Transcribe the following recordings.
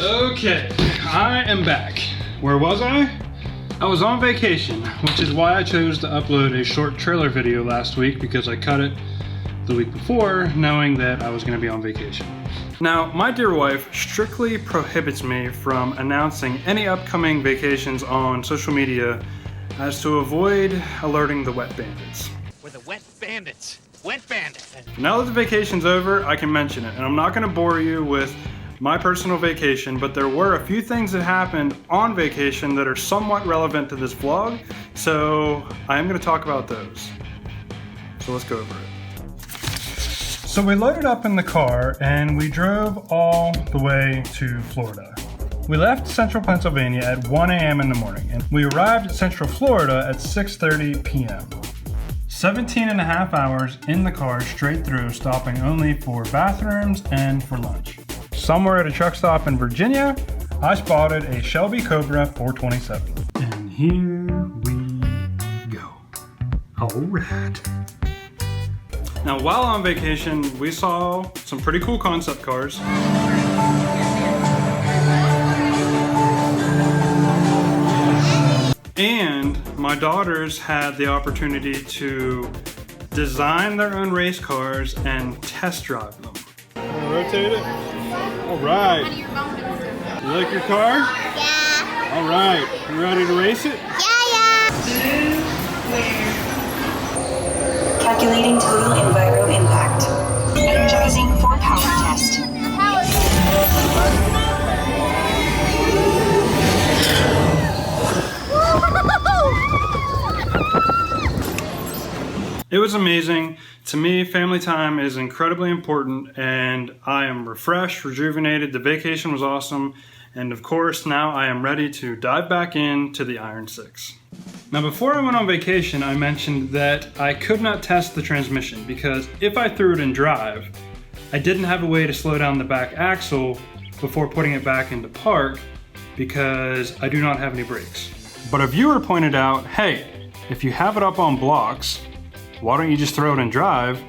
Okay, I am back. Where was I? I was on vacation, which is why I chose to upload a short trailer video last week, because I cut it the week before knowing that I was going to be on vacation. Now, my dear wife strictly prohibits me from announcing any upcoming vacations on social media as to avoid alerting the wet bandits. We're the wet bandits. Wet bandits. Now that the vacation's over, I can mention it, and I'm not going to bore you with my personal vacation, but there were a few things that happened on vacation that are somewhat relevant to this vlog, so I am going to talk about those. So let's go over it. So we loaded up in the car and we drove all the way to Florida. We left central Pennsylvania at 1 a.m. in the morning, and we arrived at central Florida at 6:30 p.m. 17 and a half hours in the car straight through, stopping only for bathrooms and for lunch. Somewhere at a truck stop in Virginia, I spotted a Shelby Cobra 427. And here we go. All right. Now, while on vacation, we saw some pretty cool concept cars. And my daughters had the opportunity to design their own race cars and test drive them. Rotate it. All right. You like your car? Yeah. All right. You ready to race it? Yeah. Calculating total enviro impact. Energizing for power test. It was amazing. To me, family time is incredibly important, and I am refreshed, rejuvenated. The vacation was awesome, and of course, now I am ready to dive back into the Iron 6. Now, before I went on vacation, I mentioned that I could not test the transmission because if I threw it in drive, I didn't have a way to slow down the back axle before putting it back into park because I do not have any brakes. But a viewer pointed out, hey, if you have it up on blocks, why don't you just throw it in drive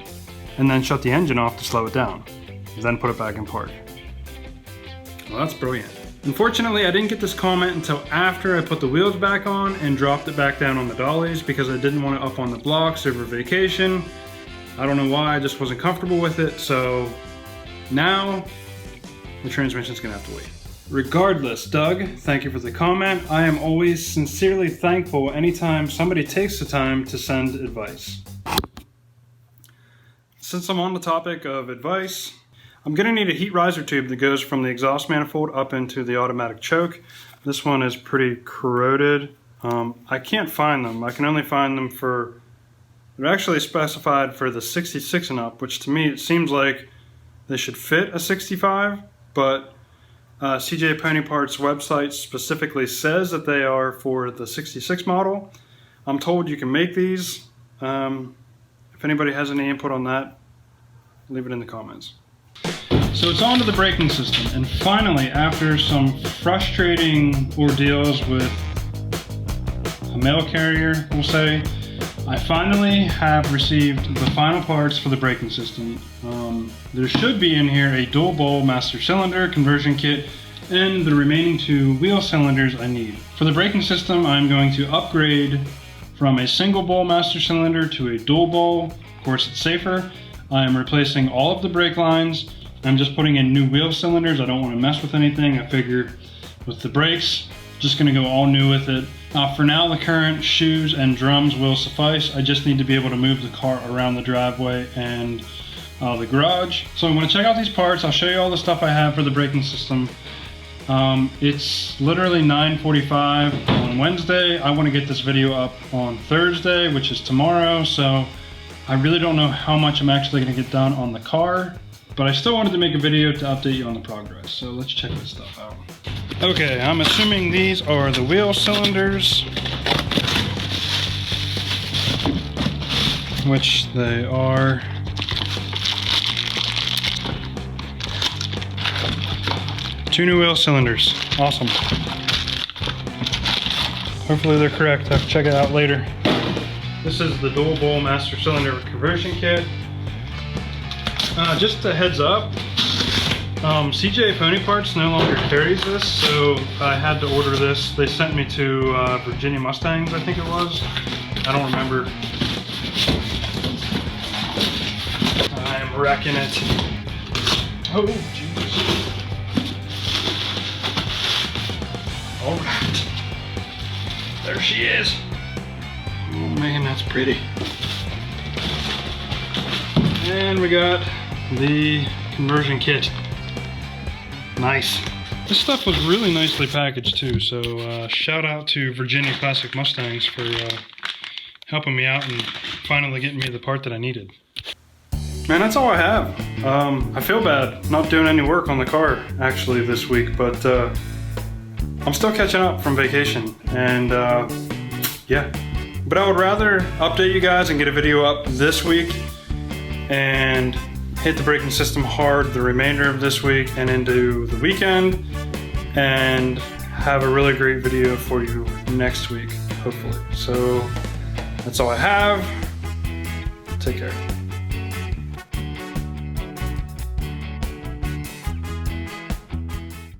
and then shut the engine off to slow it down, then put it back in park? Well, that's brilliant. Unfortunately, I didn't get this comment until after I put the wheels back on and dropped it back down on the dollies because I didn't want it up on the blocks over vacation. I don't know why, I just wasn't comfortable with it, so now the transmission's gonna have to wait. Regardless, Doug, thank you for the comment. I am always sincerely thankful anytime somebody takes the time to send advice. Since I'm on the topic of advice, I'm gonna need a heat riser tube that goes from the exhaust manifold up into the automatic choke. This one is pretty corroded. I can't find them. I can only find them for, they're actually specified for the 66 and up, which to me it seems like they should fit a 65, but CJ Pony Parts website specifically says that they are for the 66 model. I'm told you can make these. If anybody has any input on that, leave it in the comments. So it's on to the braking system, and finally, after some frustrating ordeals with a mail carrier, we'll say, I finally have received the final parts for the braking system. There should be in here a dual bowl master cylinder conversion kit and the remaining 2 wheel cylinders I need. For the braking system, I'm going to upgrade from a single bowl master cylinder to a dual bowl. Of course, it's safer. I am replacing all of the brake lines. I'm just putting in new wheel cylinders. I don't want to mess with anything. I figure with the brakes, just gonna go all new with it. For now, the current shoes and drums will suffice. I just need to be able to move the car around the driveway and the garage. So I'm gonna check out these parts. I'll show you all the stuff I have for the braking system. It's literally 9:45 on Wednesday. I wanna get this video up on Thursday, which is tomorrow. So I really don't know how much I'm actually gonna get done on the car, but I still wanted to make a video to update you on the progress. So let's check this stuff out. Okay, I'm assuming these are the wheel cylinders, which they are. Two new wheel cylinders, awesome. Hopefully they're correct, I have to check it out later. This is the dual bowl master cylinder conversion kit. Just a heads up, CJ Pony Parts no longer carries this, so I had to order this. They sent me to Virginia Mustangs, I think it was. I don't remember. I am wrecking it. Oh, jeez. All right. There she is. Oh man, that's pretty. And we got the conversion kit. Nice. This stuff was really nicely packaged too, so shout out to Virginia Classic Mustangs for helping me out and finally getting me the part that I needed. Man, that's all I have. I feel bad not doing any work on the car actually this week, but I'm still catching up from vacation, and yeah. But I would rather update you guys and get a video up this week and hit the braking system hard the remainder of this week and into the weekend, and have a really great video for you next week, hopefully. So that's all I have. Take care.